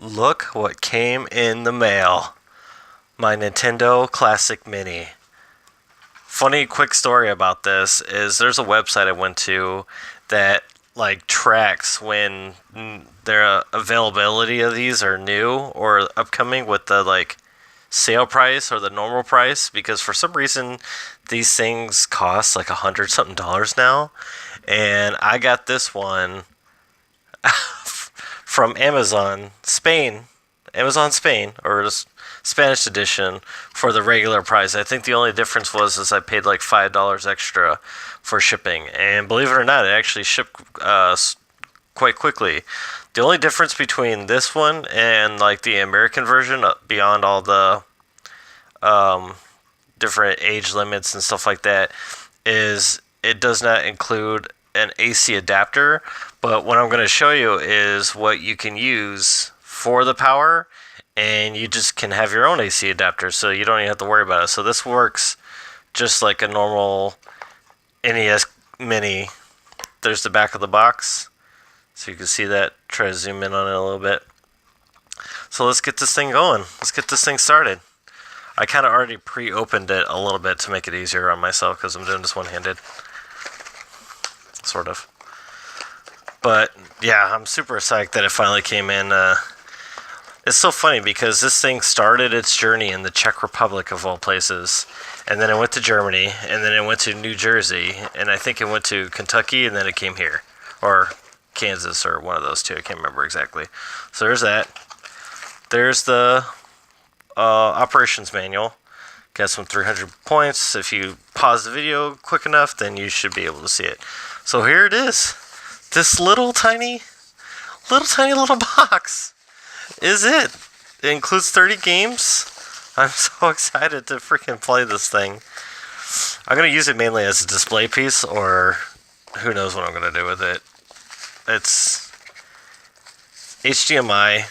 Look what came in the mail. My Nintendo Classic Mini. Funny quick story about this is there's a website I went to that like tracks when their availability of these are new or upcoming with the like sale price or the normal price, because for some reason these things cost like $100 something now, and I got this one from Amazon Spain, or the Spanish edition, for the regular price. I think the only difference was I paid like $5 extra for shipping, and believe it or not, it actually shipped quite quickly. The only difference between this one and like the American version, beyond all the um, different age limits and stuff like that, is it does not include an AC adapter. But what I'm going to show you is what you can use for the power, and you just can have your own AC adapter, so you don't even have to worry about it. So this works just like a normal NES Mini. There's the back of the box, so you can see that. Try to zoom in on it a little bit. So let's get this thing going. Let's get this thing started. I kind of already pre-opened it a little bit to make it easier on myself because I'm doing this one-handed. Sort of. But yeah, I'm super psyched that it finally came in. It's so funny because this thing started its journey in the Czech Republic, of all places, and then it went to Germany, and then it went to New Jersey, and I think it went to Kentucky, and then it came here. Or Kansas, or one of those two. I can't remember exactly. So there's that. There's the operations manual. Got some 300 points. If you pause the video quick enough, then you should be able to see it. So here it is. This little tiny little box is it. It includes 30 games. I'm so excited to freaking play this thing. I'm going to use it mainly as a display piece, or who knows what I'm going to do with it. It's HDMI.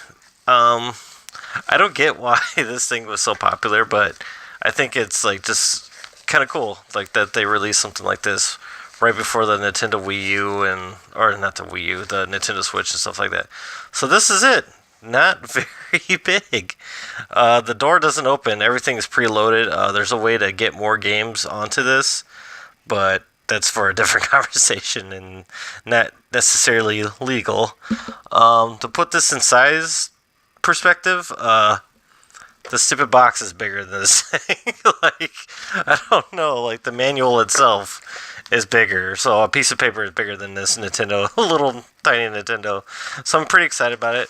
I don't get why this thing was so popular, but I think it's like just kind of cool, like that they released something like this right before the Nintendo Wii U, and or not the Wii U, the Nintendo Switch and stuff like that. So this is it. Not very big. The door doesn't open. Everything is preloaded. There's a way to get more games onto this, but that's for a different conversation and not necessarily legal. To put this in size perspective, the stupid box is bigger than this thing. Like, I don't know. Like, the manual itself is bigger, so a piece of paper is bigger than this Nintendo, little tiny Nintendo. So I'm pretty excited about it.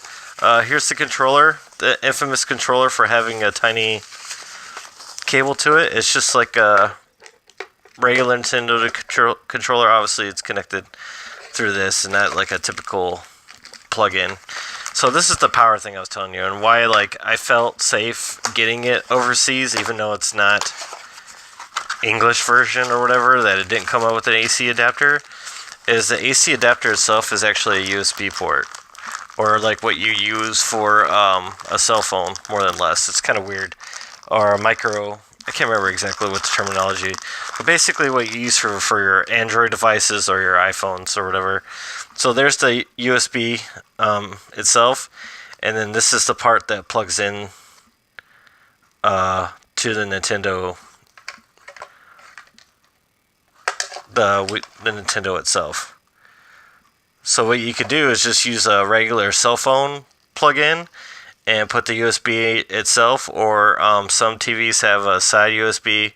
Here's the controller, the infamous controller for having a tiny cable to it. It's just like a regular Nintendo controller. Obviously, it's connected through this and not like a typical plug-in. So this is the power thing I was telling you, and why like I felt safe getting it overseas, even though it's not English version or whatever, that it didn't come out with an AC adapter, is the AC adapter itself is actually a USB port, or like what you use for a cell phone, more than less. It's kind of weird. Or a micro, I can't remember exactly what the terminology, but basically what you use for your Android devices or your iPhones or whatever. So there's the USB itself, and then this is the part that plugs in to the Nintendo, the Nintendo itself. So what you could do is just use a regular cell phone plug-in and put the USB itself, or some TVs have a side USB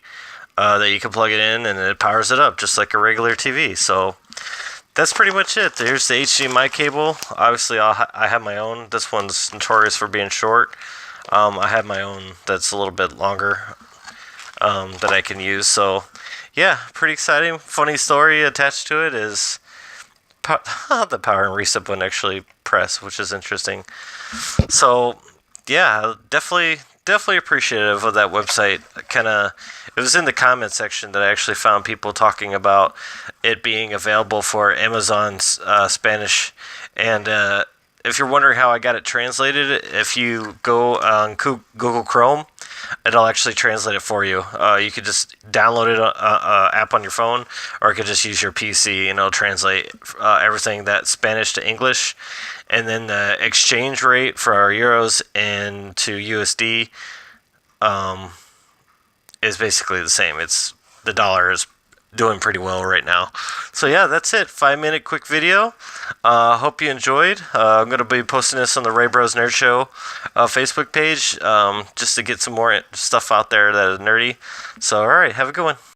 that you can plug it in, and it powers it up just like a regular TV. So that's pretty much it. There's the HDMI cable. Obviously, I have my own. This one's notorious for being short. I have my own that's a little bit longer that I can use. So yeah, pretty exciting. Funny story attached to it is the power and reset button actually press, which is interesting. So yeah, definitely appreciative of that website. It was in the comment section that I actually found people talking about it being available for Amazon's Spanish. And if you're wondering how I got it translated, if you go on Google Chrome, it'll actually translate it for you. You could just download it app on your phone, or you could just use your PC, and it'll translate everything that Spanish to English. And then the exchange rate for our euros into USD is basically the same. It's the dollar is doing pretty well right now. So yeah, that's it. 5-minute quick video. Hope you enjoyed. I'm going to be posting this on the Ray Bros Nerd Show Facebook page just to get some more stuff out there that is nerdy. So alright, have a good one.